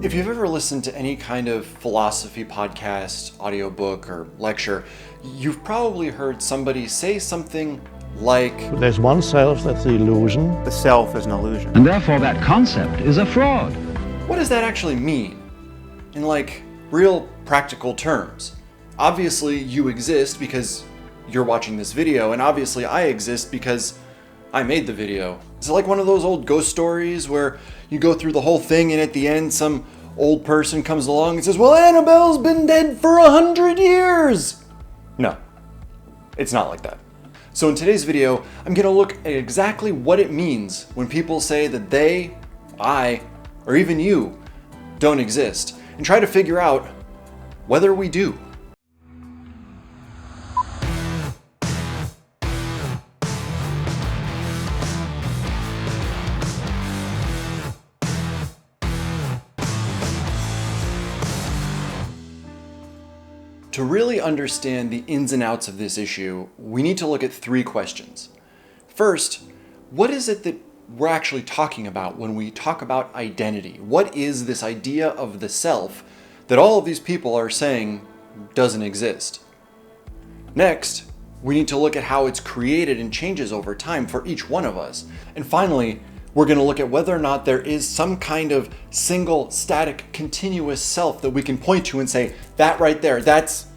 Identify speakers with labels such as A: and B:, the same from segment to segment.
A: If you've ever listened to any kind of philosophy podcast, audiobook, or lecture, you've probably heard somebody say something like,
B: there's one self that's the illusion.
C: The self is an illusion.
D: And therefore that concept is a fraud.
A: what does that actually mean? In real practical terms. Obviously you exist because you're watching this video, and obviously I exist because I made the video. Is it like one of those old ghost stories where you go through the whole thing and at the end some old person comes along and says, well, Annabelle's been dead for 100 years? No, it's not like that. So in today's video, I'm gonna look at exactly what it means when people say that they, I, or even you don't exist, and try to figure out whether we do. To really understand the ins and outs of this issue, we need to look at three questions. First, what is it that we're actually talking about when we talk about identity? What is this idea of the self that all of these people are saying doesn't exist? Next, we need to look at how it's created and changes over time for each one of us. And finally, we're going to look at whether or not there is some kind of single, static, continuous self that we can point to and say, that right there, that's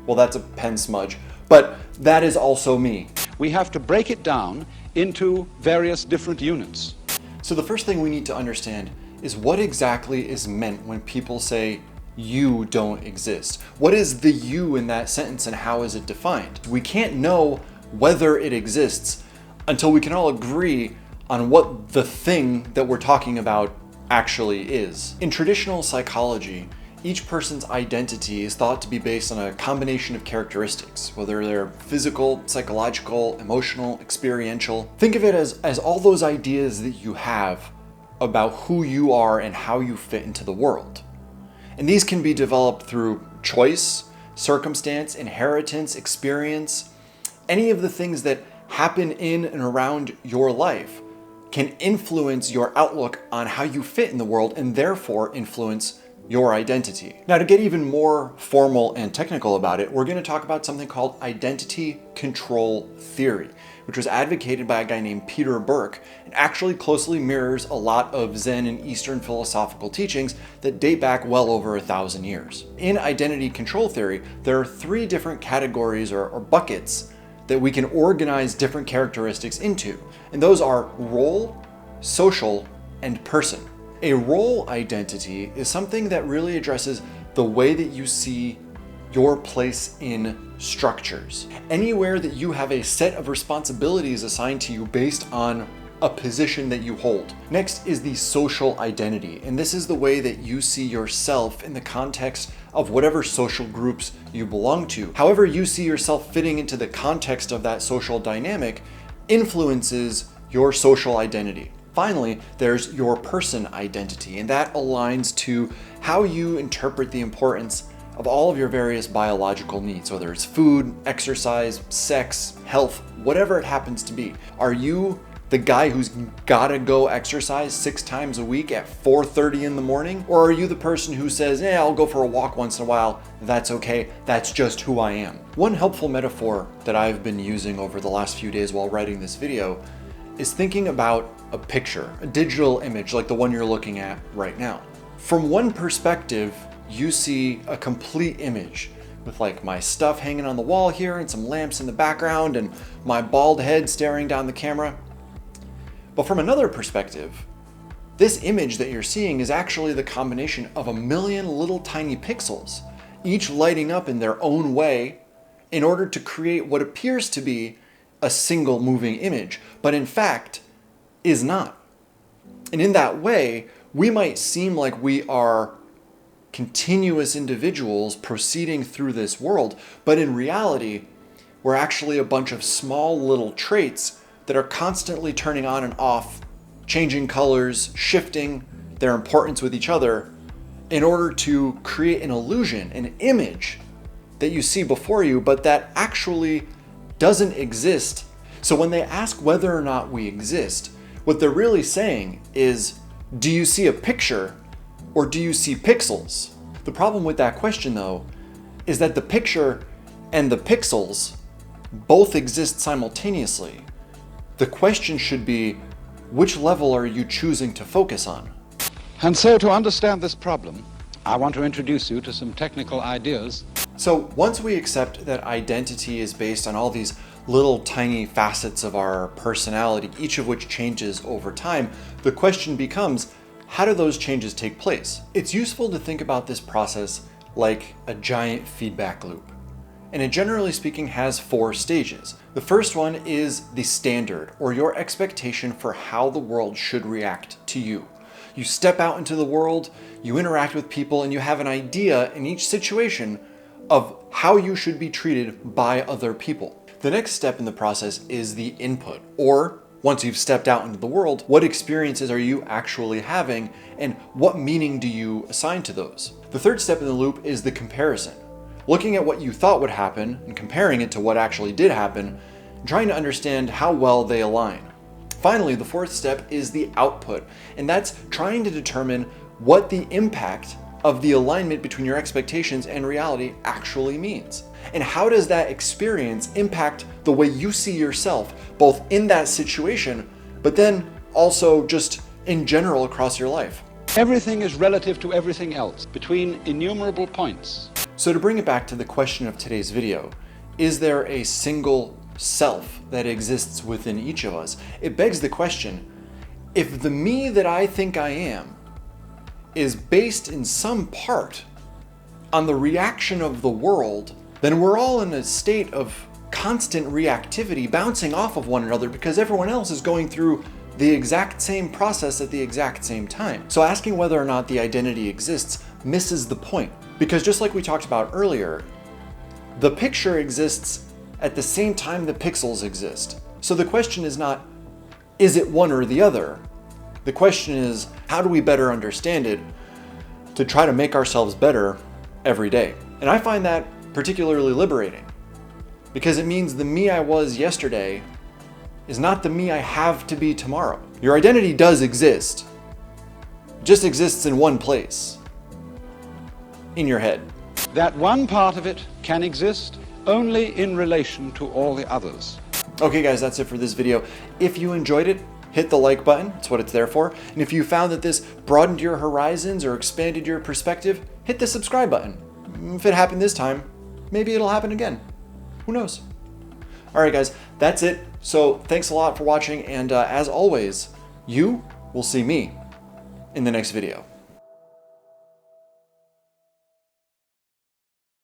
A: a pen smudge, but that is also me.
E: We have to break it down into various different units.
A: So the first thing we need to understand is what exactly is meant when people say you don't exist. What is the you in that sentence and how is it defined? We can't know whether it exists until we can all agree on what the thing that we're talking about actually is. In traditional psychology, each person's identity is thought to be based on a combination of characteristics, whether they're physical, psychological, emotional, experiential. Think of it as all those ideas that you have about who you are and how you fit into the world. And these can be developed through choice, circumstance, inheritance, experience. Any of the things that happen in and around your life can influence your outlook on how you fit in the world and therefore influence your identity. Now, to get even more formal and technical about it, we're going to talk about something called identity control theory, which was advocated by a guy named Peter Burke and actually closely mirrors a lot of Zen and Eastern philosophical teachings that date back well over 1,000 years. In identity control theory, there are three different categories or buckets that we can organize different characteristics into, and those are role, social, and person. A role identity is something that really addresses the way that you see your place in structures. Anywhere that you have a set of responsibilities assigned to you based on a position that you hold. Next is the social identity, and this is the way that you see yourself in the context of whatever social groups you belong to. However you see yourself fitting into the context of that social dynamic influences your social identity. Finally, there's your person identity, and that aligns to how you interpret the importance of all of your various biological needs, whether it's food, exercise, sex, health, whatever it happens to be. Are you the guy who's gotta go exercise 6 times a week at 4:30 in the morning? Or are you the person who says, I'll go for a walk once in a while, that's okay, that's just who I am? One helpful metaphor that I've been using over the last few days while writing this video is thinking about a picture, a digital image like the one you're looking at right now. From one perspective, you see a complete image with my stuff hanging on the wall here and some lamps in the background and my bald head staring down the camera. But from another perspective, this image that you're seeing is actually the combination of 1 million little tiny pixels, each lighting up in their own way in order to create what appears to be a single moving image, but in fact is not. And in that way, we might seem like we are continuous individuals proceeding through this world, but in reality, we're actually a bunch of small little traits that are constantly turning on and off, changing colors, shifting their importance with each other in order to create an illusion, an image that you see before you, but that actually doesn't exist. So when they ask whether or not we exist, what they're really saying is, do you see a picture or do you see pixels? The problem with that question, though, is that the picture and the pixels both exist simultaneously. The question should be, which level are you choosing to focus on?
E: And so to understand this problem, I want to introduce you to some technical ideas.
A: So once we accept that identity is based on all these little tiny facets of our personality, each of which changes over time, the question becomes, how do those changes take place? It's useful to think about this process like a giant feedback loop. And it, generally speaking, has 4 stages. The first one is the standard, or your expectation for how the world should react to you. You step out into the world, you interact with people, and you have an idea in each situation of how you should be treated by other people. The next step in the process is the input, or once you've stepped out into the world, what experiences are you actually having, and what meaning do you assign to those? The third step in the loop is the comparison. Looking at what you thought would happen and comparing it to what actually did happen, and trying to understand how well they align. Finally, the fourth step is the output, and that's trying to determine what the impact of the alignment between your expectations and reality actually means. And how does that experience impact the way you see yourself, both in that situation, but then also just in general across your life?
E: Everything is relative to everything else, between innumerable points.
A: So to bring it back to the question of today's video, is there a single self that exists within each of us? It begs the question, if the me that I think I am is based in some part on the reaction of the world, then we're all in a state of constant reactivity, bouncing off of one another because everyone else is going through the exact same process at the exact same time. So asking whether or not the identity exists misses the point. Because just like we talked about earlier, the picture exists at the same time the pixels exist. So the question is not, is it one or the other? The question is, how do we better understand it to try to make ourselves better every day? And I find that particularly liberating because it means the me I was yesterday is not the me I have to be tomorrow. Your identity does exist. It just exists in one place. In your head.
E: That one part of it can exist only in relation to all the others.
A: Okay guys, that's it for this video. If you enjoyed it, hit the like button, that's what it's there for. And if you found that this broadened your horizons or expanded your perspective, hit the subscribe button. If it happened this time, maybe it'll happen again. Who knows? Alright guys, that's it. So thanks a lot for watching, and as always, you will see me in the next video.